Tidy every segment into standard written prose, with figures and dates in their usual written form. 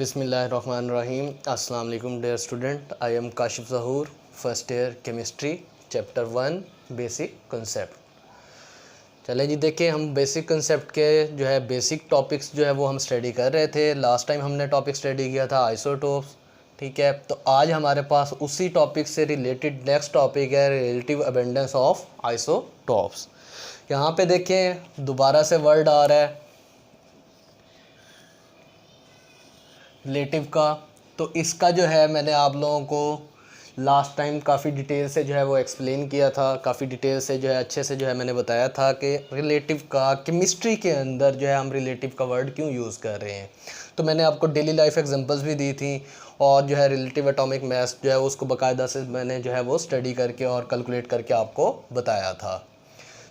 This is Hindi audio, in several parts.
बिस्मिल्लाहिर्रहमानिर्रहीम। अस्सलाम वालेकुम dear student, I am Kashif Zahoor, first year chemistry, chapter 1 basic concept. चले जी, देखिए हम बेसिक कंसेप्ट के जो है बेसिक टॉपिक्स जो है वो हम स्टडी कर रहे थे। लास्ट टाइम हमने टॉपिक स्टडी किया था आइसोटोप्स, ठीक है। तो आज हमारे पास उसी टॉपिक से रिलेटेड नेक्स्ट टॉपिक है रिलेटिव अबेंडेंस ऑफ आइसोटोप्स। यहाँ पे देखें दोबारा से वर्ड आ रहा है रिलेटिव का। तो इसका जो है मैंने आप लोगों को लास्ट टाइम काफ़ी डिटेल से जो है वो एक्सप्लेन किया था, काफ़ी डिटेल से जो है अच्छे से जो है मैंने बताया था कि रिलेटिव का केमिस्ट्री के अंदर जो है हम रिलेटिव का वर्ड क्यों यूज़ कर रहे हैं। तो मैंने आपको डेली लाइफ एग्जांपल्स भी दी थी और जो है रिलेटिव एटॉमिक मास जो है उसको बाकायदा से मैंने जो है वो स्टडी करके और कैलकुलेट करके आपको बताया था।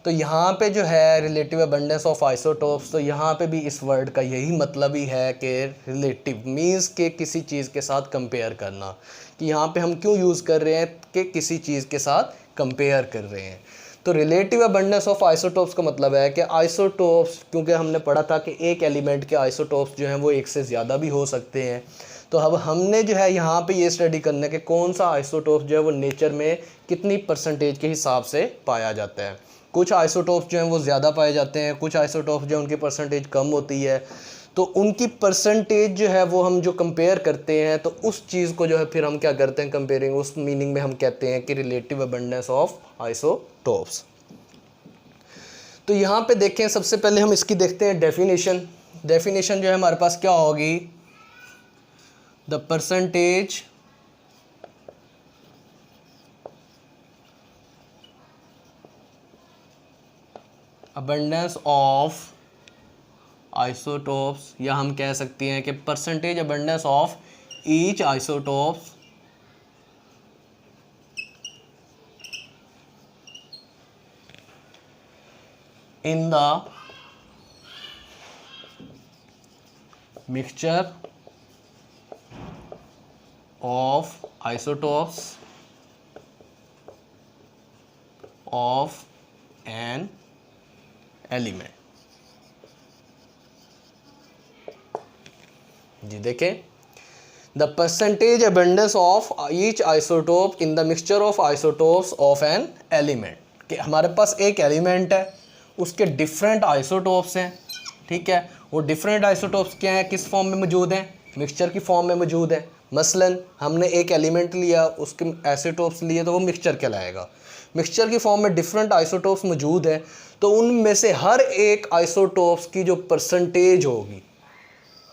तो यहाँ पे जो है रिलेटिव अबंडेंस ऑफ आइसोटोप्स, तो यहाँ पे भी इस वर्ड का यही मतलब ही है कि रिलेटिव मींस के किसी चीज़ के साथ कंपेयर करना। कि यहाँ पे हम क्यों यूज़ कर रहे हैं कि किसी चीज़ के साथ कंपेयर कर रहे हैं। तो रिलेटिव अबंडेंस ऑफ आइसोटोप्स का मतलब है कि आइसोटोप्स, क्योंकि हमने पढ़ा था कि एक एलिमेंट के आइसोटोप्स जो हैं वो एक से ज़्यादा भी हो सकते हैं। तो अब हमने जो है यहाँ पे ये स्टडी करना है कि कौन सा आइसोटोप जो है वो नेचर में कितनी परसेंटेज के हिसाब से पाया जाता है। कुछ आइसोटोप्स जो हैं वो ज़्यादा पाए जाते हैं, कुछ आइसोटोप्स जो उनकी परसेंटेज कम होती है। तो उनकी परसेंटेज जो है वो हम जो कंपेयर करते हैं तो उस चीज़ को जो है फिर हम क्या करते हैं कंपेयरिंग, उस मीनिंग में हम कहते हैं कि रिलेटिव अबंडेंस ऑफ आइसोटोप्स। तो यहाँ पे देखें, सबसे पहले हम इसकी देखते हैं डेफिनेशन। डेफिनेशन जो है हमारे पास क्या होगी, the percentage abundance of isotopes, या हम कह सकते हैं कि percentage abundance of each isotopes in the mixture of isotopes of an element. जी देखें, the percentage abundance of each isotope in the mixture of isotopes of an element. कि हमारे पास एक एलिमेंट है, उसके डिफरेंट आइसोटोप्स हैं, ठीक है। वो डिफरेंट आइसोटोप्स क्या हैं, किस फॉर्म में मौजूद हैं, मिक्सचर की फॉर्म में मौजूद है। मसलन हमने एक एलिमेंट लिया, उसके आइसोटोप्स लिए तो वो मिक्सचर कहलाएगा। मिक्सचर की फॉर्म में डिफरेंट आइसोटोप्स मौजूद हैं, तो उनमें से हर एक आइसोटोप्स की जो परसेंटेज होगी,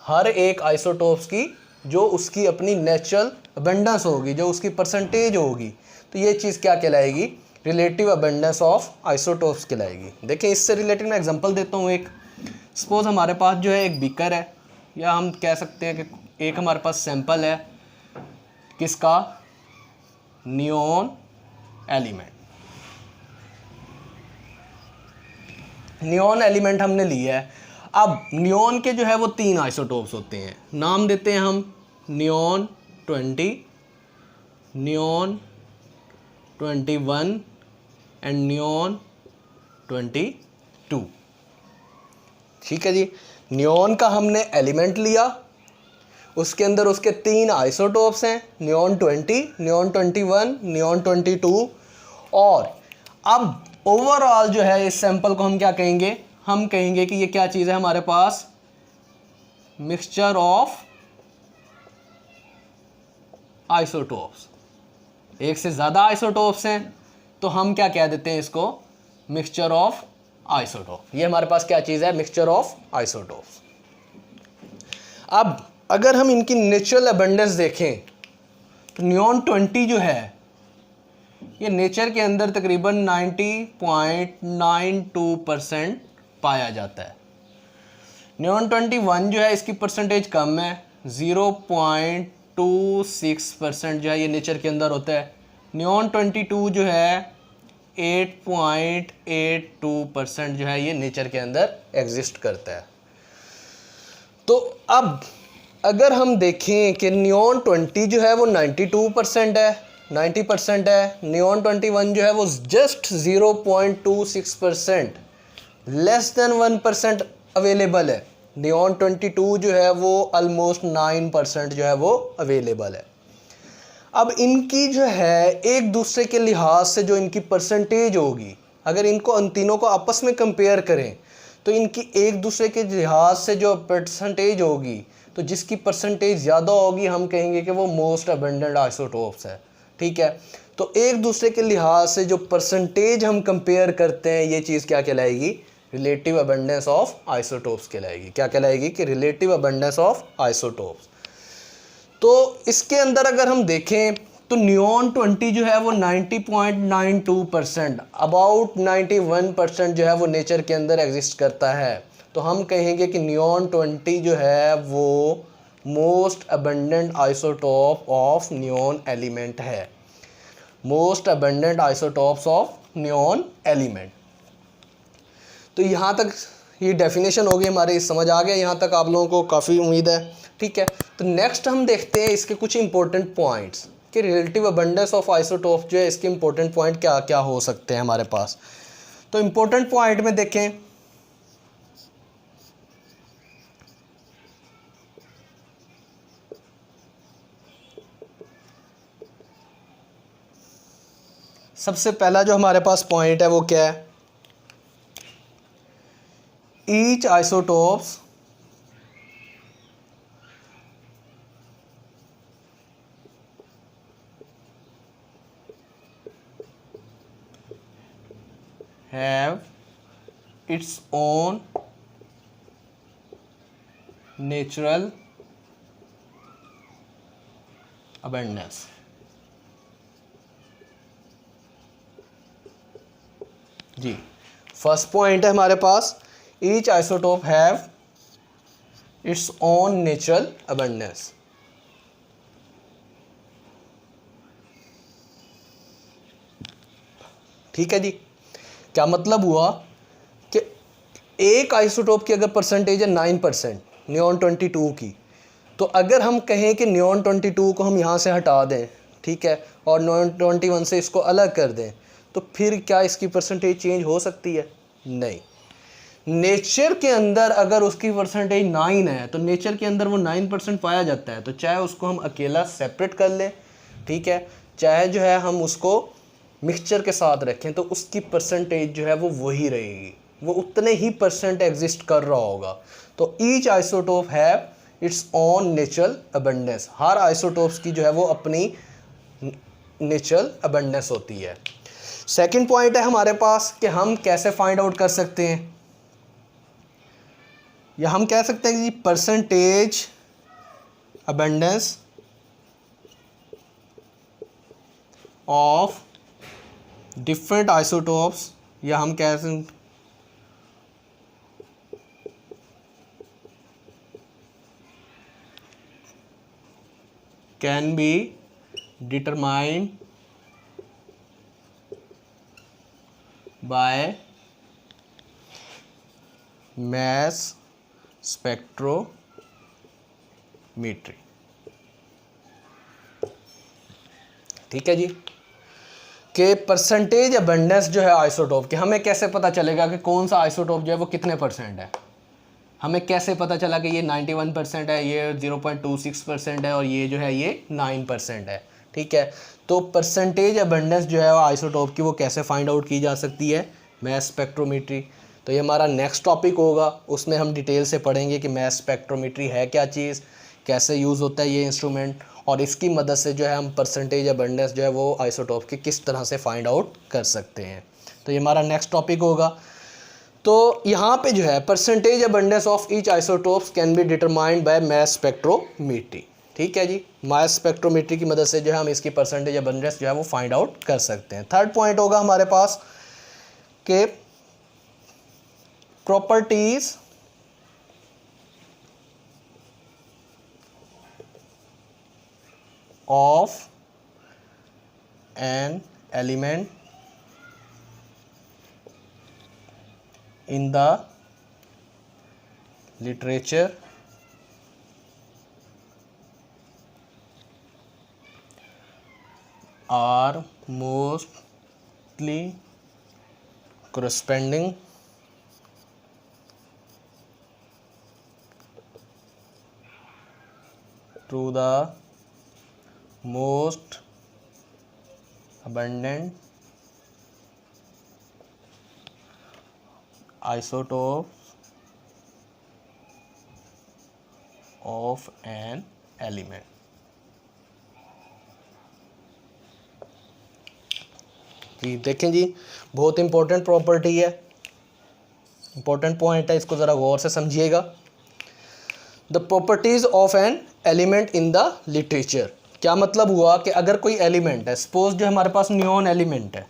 हर एक आइसोटोप्स की जो उसकी अपनी नेचुरल अबंडेंस होगी, जो उसकी परसेंटेज होगी, तो ये चीज़ क्या कहलाएगी, रिलेटिव अबंडेंस ऑफ आइसोटोप्स कहलाएगी। देखिए इससे रिलेटेड मैं एग्जांपल देता हूँ। एक सपोज हमारे पास जो है एक बीकर है, या हम कह सकते हैं कि एक हमारे पास सैंपल है किसका, नियॉन एलिमेंट। नियॉन एलिमेंट हमने लिया है। अब नियॉन के जो है वो 3 आइसोटोप्स होते हैं, नाम देते हैं हम नियॉन 20, नियॉन 21 एंड नियॉन 22। ठीक है जी। नियॉन का हमने एलिमेंट लिया, उसके अंदर उसके 3 आइसोटोप्स हैं, नियॉन 20, नियॉन 21, नियॉन 22। और अब ओवरऑल जो है इस सैंपल को हम क्या कहेंगे, हम कहेंगे कि ये क्या चीज़ है हमारे पास, मिक्सचर ऑफ आइसोटोप्स। एक से ज़्यादा आइसोटोप्स हैं तो हम क्या कह देते हैं इसको, मिक्सचर ऑफ आइसोटोप। ये हमारे पास क्या चीज़ है, मिक्सचर ऑफ आइसोटोप्स। अब अगर हम इनकी नेचुरल अबंडेंस देखें तो नियॉन 20 जो है ये नेचर के अंदर तकरीबन 90.92% पाया जाता है। नियॉन 21 जो है इसकी परसेंटेज कम है, 0.26% जो है ये नेचर के अंदर होता है। नियॉन 22 जो है 8.82% जो है ये नेचर के अंदर एग्जिस्ट करता है। तो अब अगर हम देखें कि नियॉन 20 जो है वो 92% है, 90% है, नियॉन 21 जो है वो जस्ट 0.26%, लेस देन 1% अवेलेबल है। नियॉन 22 जो है वो ऑलमोस्ट 9% जो है वो अवेलेबल है। अब इनकी जो है एक दूसरे के लिहाज से जो इनकी परसेंटेज होगी, अगर इनको इन तीनों को आपस में कंपेयर करें तो इनकी एक दूसरे के लिहाज से जो परसेंटेज होगी, तो जिसकी परसेंटेज ज़्यादा होगी हम कहेंगे कि वो मोस्ट अबंडेंट आइसोटोप्स है। ठीक है, तो एक दूसरे के लिहाज से जो परसेंटेज हम कंपेयर करते हैं, ये चीज़ क्या कहलाएगी? रिलेटिव अबंडेंस ऑफ आइसोटोप्स कहलाएगी। क्या कहलाएगी? कि रिलेटिव अबंडेंस ऑफ आइसोटोप्स। तो इसके अंदर अगर हम देखें तो नियॉन 20 जो है वो 90.92%, अबाउट 91% जो है वो नेचर के अंदर एग्जिस्ट करता है। तो हम कहेंगे कि नियॉन 20 जो है वो most abundant isotope of neon element है, most abundant isotopes of neon element. तो यहाँ तक ये डेफिनेशन हो गई हमारी, समझ आ गया यहाँ तक आप लोगों को? काफ़ी उम्मीद है। ठीक है, तो नेक्स्ट हम देखते हैं इसके कुछ इंपॉर्टेंट पॉइंट्स कि रिलेटिव अबंडेंस ऑफ आइसोटोप जो है इसके इंपॉर्टेंट पॉइंट क्या क्या हो सकते हैं हमारे पास। तो इंपॉर्टेंट पॉइंट में देखें, सबसे पहला जो हमारे पास पॉइंट है वो क्या है? Each isotopes have its own natural abundance। जी, फर्स्ट पॉइंट है हमारे पास each isotope have its own natural abundance. ठीक है जी, क्या मतलब हुआ कि एक आइसोटोप की अगर परसेंटेज है 9% नियॉन 22 की, तो अगर हम कहें कि नियॉन 22 को हम यहाँ से हटा दें, ठीक है, और नियॉन 21 से इसको अलग कर दें, तो फिर क्या इसकी परसेंटेज चेंज हो सकती है? नहीं। नेचर के अंदर अगर उसकी परसेंटेज 9 है तो नेचर के अंदर वो 9% पाया जाता है, तो चाहे उसको हम अकेला सेपरेट कर लें, ठीक है, चाहे जो है हम उसको मिक्सचर के साथ रखें, तो उसकी परसेंटेज जो है वो वही रहेगी, वो उतने ही परसेंट एग्जिस्ट कर रहा होगा। तो ईच आइसोटोप है it's own natural abundance, her isotopes की जो है वो अपनी नेचुरल अबंडेंस होती है। सेकंड पॉइंट है हमारे पास कि हम कैसे फाइंड आउट कर सकते हैं, या हम कह सकते हैं कि percentage abundance of different isotopes, या हम कह सकते can be determined by mass spectrometry। ठीक है जी, कि परसेंटेज अबंडेंस जो है आइसोटोप की, हमें कैसे पता चलेगा कि कौन सा आइसोटोप जो है वो कितने परसेंट है? हमें कैसे पता चला कि ये 91% है, ये 0.26% है, और ये जो है ये 9% है? ठीक है, तो परसेंटेज अबंडेंस जो है आइसोटोप की वो कैसे फाइंड आउट की जा सकती है? Mass spectrometry. तो ये हमारा नेक्स्ट टॉपिक होगा, उसमें हम डिटेल से पढ़ेंगे कि मैस स्पेक्ट्रोमेट्री है क्या चीज़, कैसे यूज़ होता है ये इंस्ट्रूमेंट, और इसकी मदद से जो है हम परसेंटेज अबंडेंस जो है वो आइसोटोप की किस तरह से फाइंड आउट कर सकते हैं। तो ये हमारा नेक्स्ट टॉपिक होगा। तो यहाँ पे जो है percentage abundance of each isotopes can be determined by mass spectrometry. ठीक है जी, मैस स्पेक्ट्रोमेट्री की मदद से जो है हम इसकी परसेंटेज अबंडेंस जो है वो फाइंड आउट कर सकते हैं। थर्ड पॉइंट होगा हमारे पास के properties of an element in the literature are mostly corresponding to the most abundant isotopes of an element। जी देखें जी, बहुत इंपॉर्टेंट प्रॉपर्टी है, इंपॉर्टेंट पॉइंट है, इसको ज़रा गौर से समझिएगा। The properties of an element in the literature. क्या मतलब हुआ कि अगर कोई एलिमेंट है, सपोज जो हमारे पास नियॉन एलिमेंट है,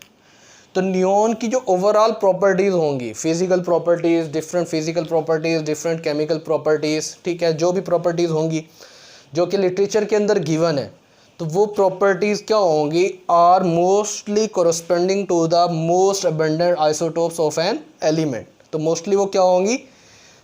तो नियॉन की जो ओवरऑल प्रॉपर्टीज़ होंगी, physical properties, different physical properties, different chemical properties, ठीक है, जो भी प्रॉपर्टीज़ होंगी जो कि लिटरेचर के अंदर गिवन है, तो वो प्रॉपर्टीज़ क्या होंगी, are mostly corresponding to the most abundant isotopes of an element. तो मोस्टली वो क्या होंगी,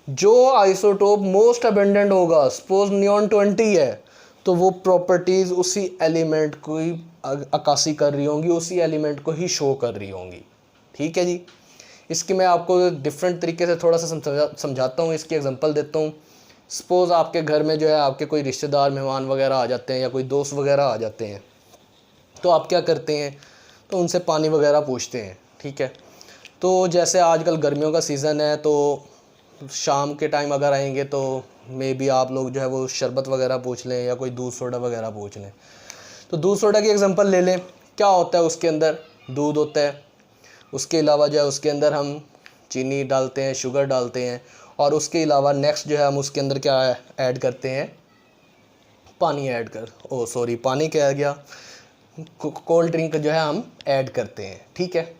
जो आइसोटोप मोस्ट अबंडेंट होगा, सपोज नियॉन 20 है, तो वो प्रॉपर्टीज़ उसी एलिमेंट को ही अक्कासी कर रही होंगी, उसी एलिमेंट को ही शो कर रही होंगी। ठीक है जी, इसकी मैं आपको डिफरेंट तरीके से थोड़ा सा समझाता हूँ, इसकी एग्जांपल देता हूँ। सपोज़ आपके घर में जो है आपके कोई रिश्तेदार मेहमान वगैरह आ जाते हैं या कोई दोस्त वगैरह आ जाते हैं, तो आप क्या करते हैं, तो उनसे पानी वगैरह पूछते हैं। ठीक है, तो जैसे आजकल गर्मियों का सीज़न है, तो शाम के टाइम अगर आएंगे तो मे बी आप लोग जो है वो शरबत वगैरह पूछ लें या कोई दूध सोडा वगैरह पूछ लें। तो दूध सोडा की एग्जांपल ले लें, क्या होता है, उसके अंदर दूध होता है, उसके अलावा जो है उसके अंदर हम चीनी डालते हैं, शुगर डालते हैं, और उसके अलावा नेक्स्ट जो है हम उसके अंदर क्या ऐड करते हैं, पानी ऐड कर पानी क्या गया, कोल्ड ड्रिंक जो है हम ऐड करते हैं। ठीक है,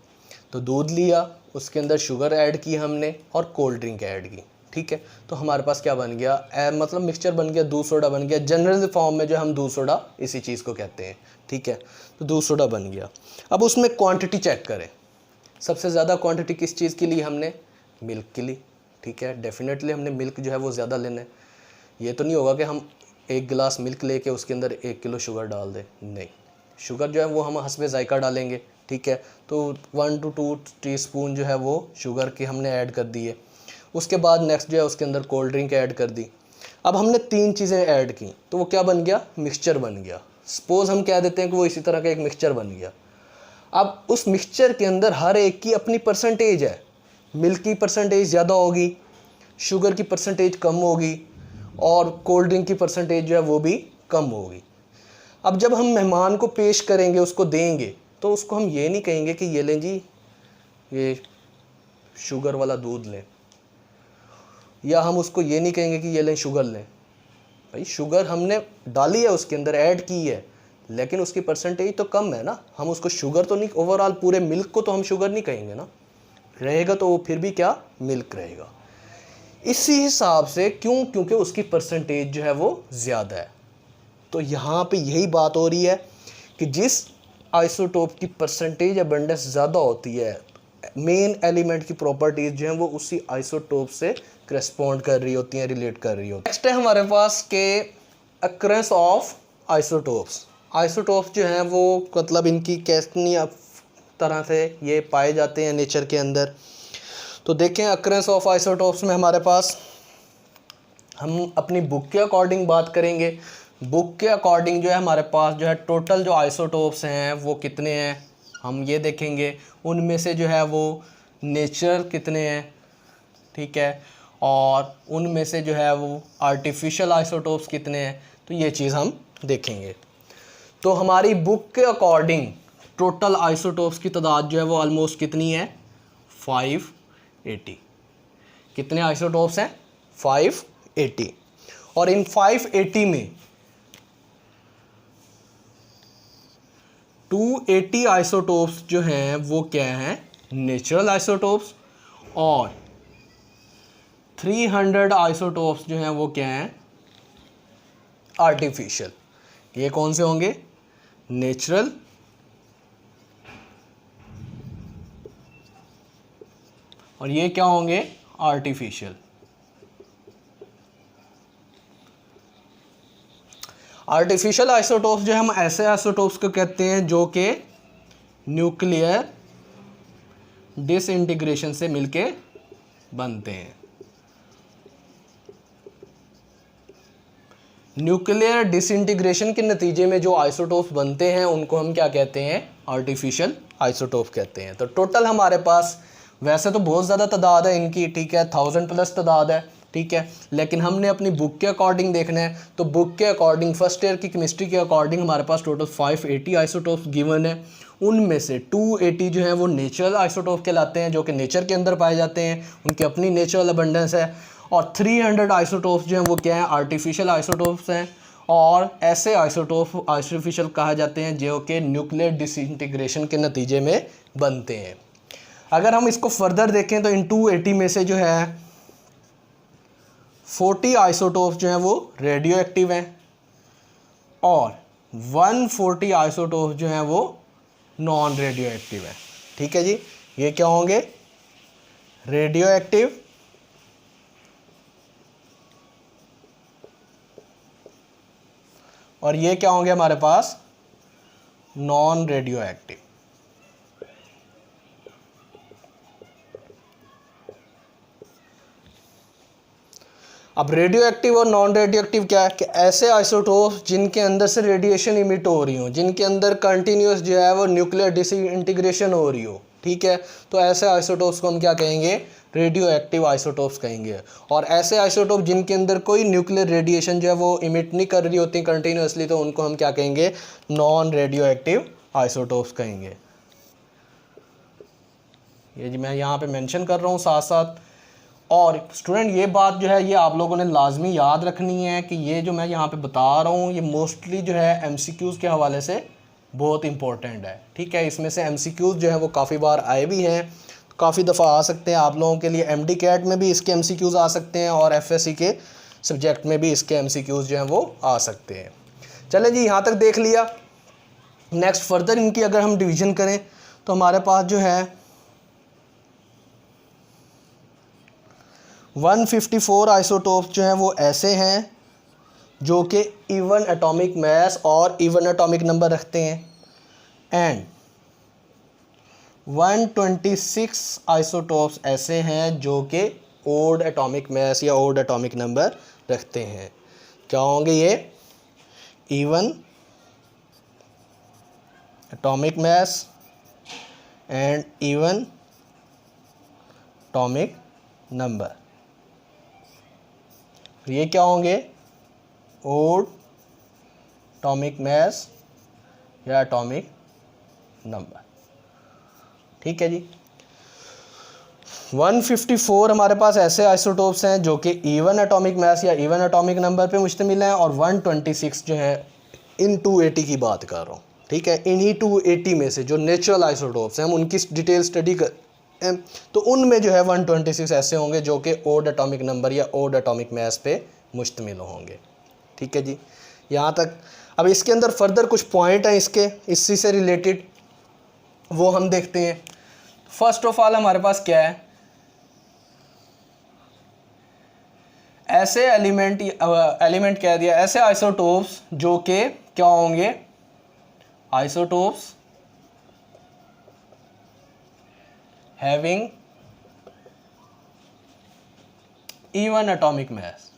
तो दूध लिया, उसके अंदर शुगर ऐड की हमने और कोल्ड ड्रिंक ऐड की। ठीक है, तो हमारे पास क्या बन गया, मतलब मिक्सचर बन गया, दूध सोडा बन गया। जनरल फॉर्म में जो हम दूध सोडा इसी चीज़ को कहते हैं। ठीक है, तो दूध सोडा बन गया। अब उसमें क्वांटिटी चेक करें, सबसे ज़्यादा क्वांटिटी किस चीज़ की ली हमने, मिल्क की ली। ठीक है, डेफिनेटली हमने मिल्क जो है वो ज़्यादा लेना है। ये तो नहीं होगा कि हम 1 गिलास मिल्क लेके उसके अंदर 1 किलो शुगर डाल दें, नहीं, शुगर जो है वो हम हस्बे ज़ायका डालेंगे। ठीक है, तो 1 to 2 टीस्पून जो है वो शुगर की हमने ऐड कर दी है। उसके बाद नेक्स्ट जो है उसके अंदर कोल्ड ड्रिंक ऐड कर दी। अब हमने 3 चीज़ें ऐड की, तो वो क्या बन गया, मिक्सचर बन गया। सपोज़ हम कह देते हैं कि वो इसी तरह का एक मिक्सचर बन गया। अब उस मिक्सचर के अंदर हर एक की अपनी परसेंटेज है, मिल्क की परसेंटेज ज़्यादा होगी, शुगर की परसेंटेज कम होगी, और कोल्ड ड्रिंक की परसेंटेज जो है वो भी कम होगी। अब जब हम मेहमान को पेश करेंगे, उसको देंगे, तो उसको हम ये नहीं कहेंगे कि ये लें जी, ये शुगर वाला दूध लें, या हम उसको ये नहीं कहेंगे कि ये लें शुगर लें। भाई शुगर हमने डाली है, उसके अंदर ऐड की है, लेकिन उसकी परसेंटेज तो कम है ना, हम उसको शुगर तो नहीं, ओवरऑल पूरे मिल्क को तो हम शुगर नहीं कहेंगे ना, रहेगा तो वो फिर भी क्या, मिल्क रहेगा। इसी हिसाब से क्यों, क्योंकि उसकी परसेंटेज जो है वो ज़्यादा है। तो यहाँ पे यही बात हो रही है कि जिस आइसोटोप की परसेंटेज अबंडेंस ज़्यादा होती है, मेन एलिमेंट की प्रॉपर्टीज़ जो हैं वो उसी आइसोटोप से करस्पॉन्ड कर रही होती हैं, रिलेट कर रही होती है। नेक्स्ट है हमारे पास के अक्रेंस ऑफ आइसोटोप्स। आइसोटोप्स जो हैं वो मतलब इनकी कितनी तरह से ये पाए जाते हैं नेचर के अंदर। तो देखें अक्रेंस ऑफ आइसोटोप्स में हमारे पास, हम अपनी बुक के अकॉर्डिंग बात करेंगे। बुक के अकॉर्डिंग जो है हमारे पास जो है टोटल जो आइसोटोप्स हैं वो कितने हैं, हम ये देखेंगे। उनमें से जो है वो नेचुरल कितने हैं, ठीक है, और उनमें से जो है वो आर्टिफिशियल आइसोटोप्स कितने हैं, तो ये चीज़ हम देखेंगे। तो हमारी बुक के अकॉर्डिंग टोटल आइसोटोप्स की तादाद जो है वो ऑलमोस्ट कितनी है, 580। कितने आइसोटोप्स हैं, 580। और इन 580 में 280 आइसोटोप्स जो हैं वो क्या हैं, नेचुरल आइसोटोप्स, और 300 आइसोटोप्स जो हैं वो क्या हैं, आर्टिफिशियल। ये कौन से होंगे, नेचुरल और ये क्या होंगे, आर्टिफिशियल। आर्टिफिशियल आइसोटोप्स जो हम ऐसे आइसोटोप्स को कहते हैं जो कि न्यूक्लियर डिसइंटीग्रेशन से मिलके बनते हैं। न्यूक्लियर डिसइंटीग्रेशन के नतीजे में जो आइसोटोप्स बनते हैं उनको हम क्या कहते हैं, आर्टिफिशियल आइसोटोप कहते हैं। तो टोटल हमारे पास वैसे तो बहुत ज़्यादा तादाद है इनकी, ठीक है, 1000+ तादाद है, ठीक है, लेकिन हमने अपनी बुक के अकॉर्डिंग देखना है। तो बुक के अकॉर्डिंग फर्स्ट ईयर की केमिस्ट्री के अकॉर्डिंग हमारे पास टोटल 580 आइसोटोप्स गिवन है। उनमें से 280 जो है वो नेचुरल आइसोटोप कहलाते हैं, जो कि नेचर के अंदर पाए जाते हैं, उनकी अपनी नेचुरल अबंडेंस है। और 300 आइसोटोप्स जो हैं वो क्या हैं, आर्टिफिशियल आइसोटोप्स हैं। और ऐसे आइसोटोप आर्टिफिशियल कहा जाते हैं जो कि न्यूक्लियर डिसइंटीग्रेशन के नतीजे में बनते हैं। अगर हम इसको फर्दर देखें तो इन 280 में से जो है 40 आइसोटोप्स जो हैं वो रेडियो एक्टिव हैं और 140 आइसोटोप्स जो हैं वो नॉन रेडियो एक्टिव हैं। ठीक है जी, ये क्या होंगे, रेडियो एक्टिव और ये क्या होंगे हमारे पास, नॉन रेडियो एक्टिव। अब रेडियो एक्टिव और नॉन रेडियो एक्टिव क्या है कि ऐसे आइसोटोप्स जिनके अंदर से रेडिएशन इमिट हो रही हो, जिनके अंदर कंटिन्यूस जो है वो न्यूक्लियर डिसइंटीग्रेशन हो रही हो, ठीक है, तो ऐसे आइसोटोप्स को हम क्या कहेंगे, रेडियो एक्टिव आइसोटोप्स कहेंगे। और ऐसे आइसोटोप जिनके अंदर कोई न्यूक्लियर रेडिएशन जो है वो इमिट नहीं कर रही होती कंटिन्यूसली, तो उनको हम क्या कहेंगे, नॉन रेडियो एक्टिव आइसोटोप्स कहेंगे। ये जी मैं यहाँ पे मेंशन कर रहा हूँ साथ साथ। और स्टूडेंट ये बात जो है ये आप लोगों ने लाजमी याद रखनी है कि ये जो मैं यहाँ पे बता रहा हूँ ये मोस्टली जो है एमसीक्यूज़ के हवाले से बहुत इंपॉर्टेंट है, ठीक है। इसमें से एमसीक्यूज़ जो है वो काफ़ी बार आए भी हैं, काफ़ी दफ़ा आ सकते हैं आप लोगों के लिए। एमडी कैट में भी इसके एमसीक्यूज़ आ सकते हैं और एफएससी के सब्जेक्ट में भी इसके एमसीक्यूज़ जो हैं वो आ सकते हैं। चलें जी, यहाँ तक देख लिया। नेक्स्ट फर्दर इनकी अगर हम डिवीज़न करें तो हमारे पास जो है 154 आइसोटोप्स जो हैं वो ऐसे हैं जो कि इवन एटॉमिक मास और इवन एटॉमिक नंबर रखते हैं, एंड 126 आइसोटोप्स ऐसे हैं जो कि ओड एटॉमिक मास या ओड एटॉमिक नंबर रखते हैं। क्या होंगे ये, even atomic mass and even atomic number. ये क्या होंगे, ओड एटॉमिक मास या एटॉमिक नंबर, ठीक है जी। 154 हमारे पास ऐसे आइसोटोप्स हैं जो कि इवन एटॉमिक मास या इवन एटॉमिक नंबर पे मुश्तमिल हैं, और 126 जो है इन 280 की बात कर रहा हूँ, ठीक है। इन्हीं 280 में से जो नेचुरल आइसोटोप्स हैं हम उनकी डिटेल स्टडी कर, तो उनमें जो है 126 ऐसे होंगे जो कि ओड एटॉमिक नंबर या ओड एटॉमिक मास पे मुश्तमिल होंगे, ठीक है जी। यहाँ तक। अब इसके अंदर फर्दर कुछ पॉइंट हैं इसके इसी से रिलेटेड, वो हम देखते हैं। फर्स्ट ऑफ ऑल हमारे पास क्या है, ऐसे एलिमेंट कह दिया, ऐसे आइसोटोप्स जो कि क्या होंगे, isotopes having even atomic mass,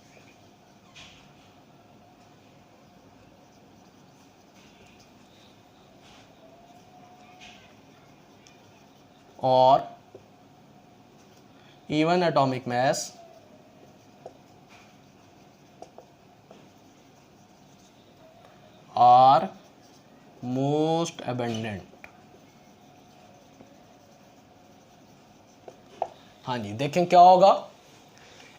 और even atomic mass are most abundant. हाँ जी, देखें क्या होगा,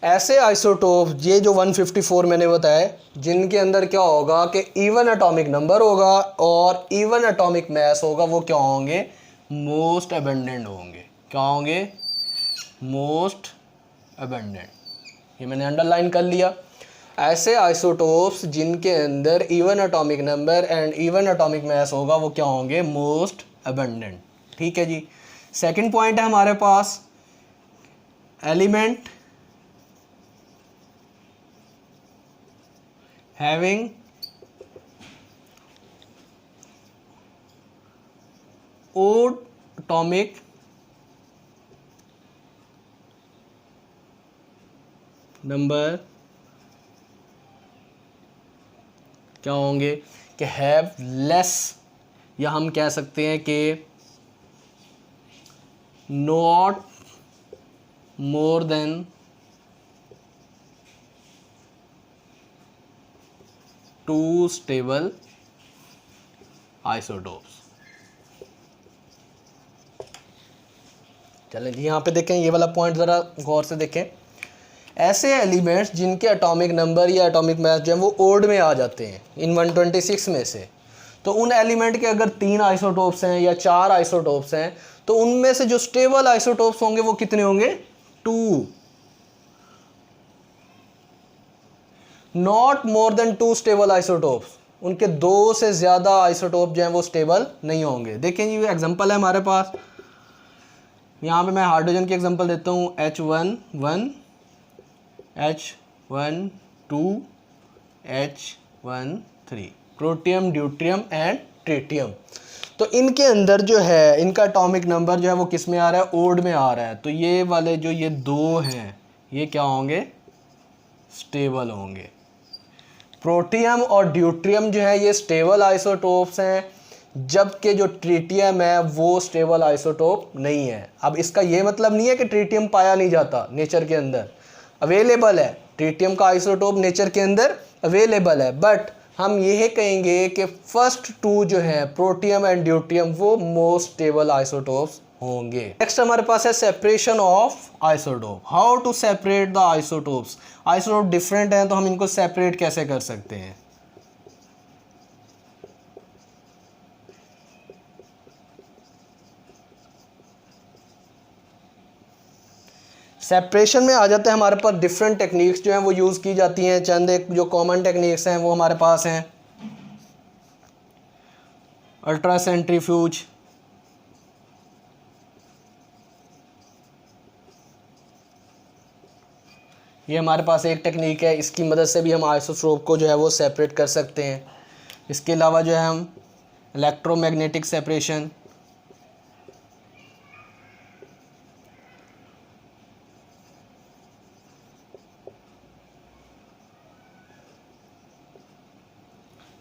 ऐसे आइसोटोप ये जो 154 मैंने बताया जिनके अंदर क्या होगा कि इवन एटॉमिक नंबर होगा और इवन एटॉमिक मास होगा, वो क्या होंगे, मोस्ट अबंडेंट होंगे। क्या होंगे, मोस्ट अबंडेंट। ये मैंने अंडरलाइन कर लिया। ऐसे आइसोटोप्स जिनके अंदर even atomic number and even atomic मास होगा वो क्या होंगे, मोस्ट अबंडेंट, ठीक है जी। सेकंड पॉइंट है हमारे पास, element having odd atomic number क्या होंगे कि हैव लेस, या हम कह सकते हैं कि not more than 2 stable isotopes. चलें जी, यहाँ पे देखें ये वाला पॉइंट ज़रा गौर से देखें। ऐसे एलिमेंट्स जिनके एटॉमिक नंबर या एटॉमिक मास जो है वो ओड में आ जाते हैं इन 126 में से, तो उन एलिमेंट के अगर 3 आइसोटोप्स हैं या 4 आइसोटोप्स हैं तो उनमें से जो स्टेबल आइसोटोप्स होंगे वो कितने होंगे? 2। Not more than 2 stable isotopes, उनके 2 से ज़्यादा आइसोटोप जो हैं वो स्टेबल नहीं होंगे। देखें ये एग्जांपल है हमारे पास, यहाँ पे मैं हाइड्रोजन की एग्जांपल देता हूँ, H11, H12, H13, protium, deuterium and tritium. तो इनके अंदर जो है इनका एटॉमिक नंबर जो है वो किस में आ रहा है? ओड में आ रहा है। तो ये वाले जो ये 2 हैं ये क्या होंगे? स्टेबल होंगे। प्रोटियम और ड्यूट्रियम जो है ये स्टेबल आइसोटोप्स हैं, जबकि जो ट्रिटियम है वो स्टेबल आइसोटोप नहीं है। अब इसका ये मतलब नहीं है कि ट्रिटियम पाया नहीं जाता, नेचर के अंदर अवेलेबल है, ट्रिटियम का आइसोटोप नेचर के अंदर अवेलेबल है, बट हम ये कहेंगे कि फर्स्ट 2 जो है प्रोटियम एंड ड्यूट्रियम वो मोस्ट स्टेबल आइसोटोप्स होंगे। नेक्स्ट हमारे पास है separation of isotope. How to separate the isotopes. Isotope different हैं तो हम इनको सेपरेट कैसे कर सकते हैं? सेपरेशन में आ जाते हैं हमारे पास डिफरेंट टेक्निक्स जो हैं वो यूज़ की जाती हैं। चंद एक जो कॉमन टेक्निक्स हैं वो हमारे पास हैं। अल्ट्रा सेंट्रीफ्यूज, ये हमारे पास एक टेक्निक है, इसकी मदद से भी हम आइसोटोप को जो है वो सेपरेट कर सकते हैं। इसके अलावा जो है हम इलेक्ट्रोमैग्नेटिक सेपरेशन,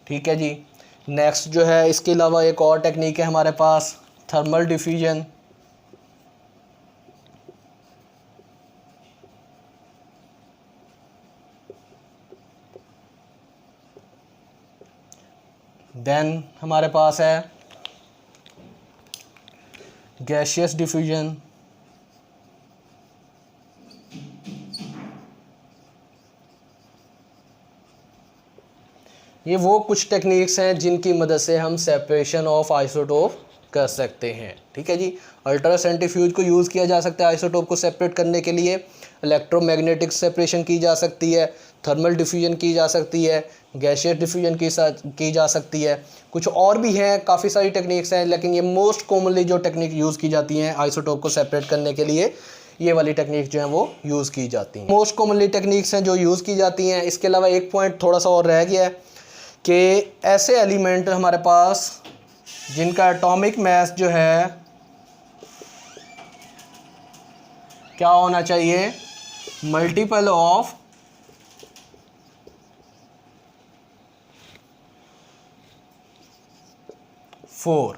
ठीक है जी। नेक्स्ट जो है इसके अलावा एक और टेक्निक है हमारे पास, थर्मल डिफ्यूजन। देन हमारे पास है गैसियस डिफ्यूजन। ये वो कुछ टेक्निक्स हैं जिनकी मदद से हम सेपरेशन ऑफ आइसोटोप कर सकते हैं। ठीक है जी। अल्ट्रा सेंट्रीफ्यूज को यूज़ किया जा सकता है आइसोटोप को सेपरेट करने के लिए, इलेक्ट्रोमैग्नेटिक सेपरेशन की जा सकती है, थर्मल डिफ्यूजन की जा सकती है, गैसियस डिफ्यूजन की जा सकती है। कुछ और भी हैं, काफ़ी सारी टेक्निक्स हैं, लेकिन ये मोस्ट कॉमनली जो टेक्निक यूज़ की जाती हैं आइसोटोप को सेपरेट करने के लिए, ये वाली टेक्निक जो है वो यूज़ की जाती हैं। मोस्ट कॉमनली टेक्निक्स हैं जो यूज़ की जाती हैं। इसके अलावा एक पॉइंट थोड़ा सा और रह गया है कि ऐसे एलिमेंट हमारे पास जिनका एटॉमिक मास जो है क्या होना चाहिए? Multiple of 4।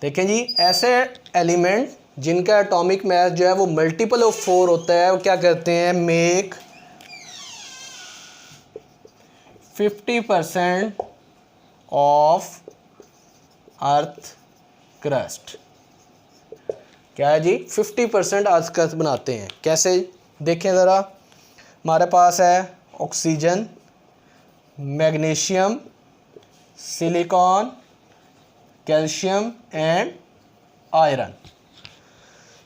देखें जी, ऐसे एलिमेंट जिनका एटॉमिक मास जो है वो मल्टीपल ऑफ 4 होता है वो क्या करते हैं? Make 50% of earth crust. क्या है जी? 50% अर्थ क्रस्ट बनाते हैं। कैसे? देखें ज़रा, हमारे पास है oxygen, magnesium, silicon, calcium and iron.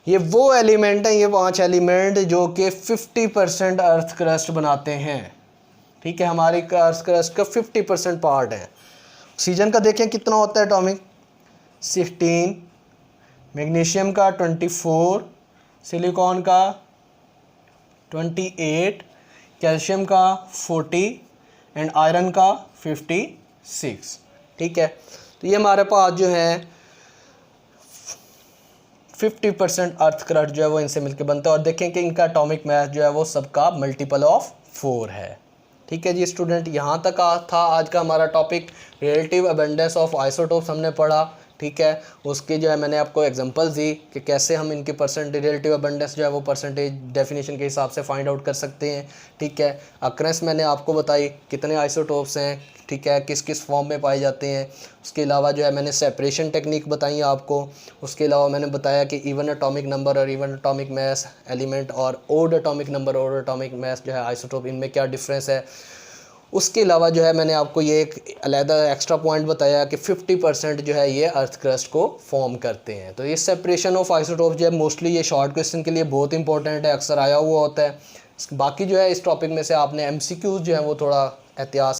ये वो एलिमेंट हैं, ये 5 एलिमेंट जो कि 50% अर्थ क्रस्ट बनाते हैं। ठीक है, हमारी अर्थ क्रस्ट का 50% पार्ट है। ऑक्सीजन का देखें कितना होता है एटॉमिक? 16, मैग्नीशियम का 24, सिलिकॉन का 28, कैल्शियम का 40 एंड आयरन का 56। ठीक है, तो ये हमारे पास जो है 50% अर्थ क्रस्ट जो है वो इनसे मिलकर बनता है। और देखें कि इनका एटॉमिक मास जो है वो सबका मल्टीपल ऑफ 4 है। ठीक है जी स्टूडेंट, यहाँ तक था आज का हमारा topic. Relative abundance of isotopes हमने पढ़ा, ठीक है। उसकी जो है मैंने आपको एग्जांपल्स दी कि कैसे हम इनकी परसेंटेज रिलेटिव अबंडेंस जो है वो परसेंटेज डेफिनेशन के हिसाब से फाइंड आउट कर सकते हैं, ठीक है। अक्रेंस मैंने आपको बताई कितने आइसोटोप्स हैं, ठीक है, किस किस फॉर्म में पाए जाते हैं। उसके अलावा जो है मैंने सेपरेशन टेक्निक बताई आपको। उसके अलावा मैंने बताया कि इवन एटॉमिक नंबर और इवन एटॉमिक मास एलिमेंट और ओड एटॉमिक नंबर और एटॉमिक मास जो है आइसोटोप, इनमें क्या डिफरेंस है। उसके अलावा जो है मैंने आपको ये एक अलहदा एक्स्ट्रा पॉइंट बताया कि 50% जो है ये अर्थ क्रस्ट को फॉर्म करते हैं। तो ये सेपरेशन ऑफ आइसोटोप जो है मोस्टली ये शॉर्ट क्वेश्चन के लिए बहुत इंपॉर्टेंट है, अक्सर आया हुआ होता है। बाकी जो है इस टॉपिक में से आपने MCQs जो है वो थोड़ा एहतियात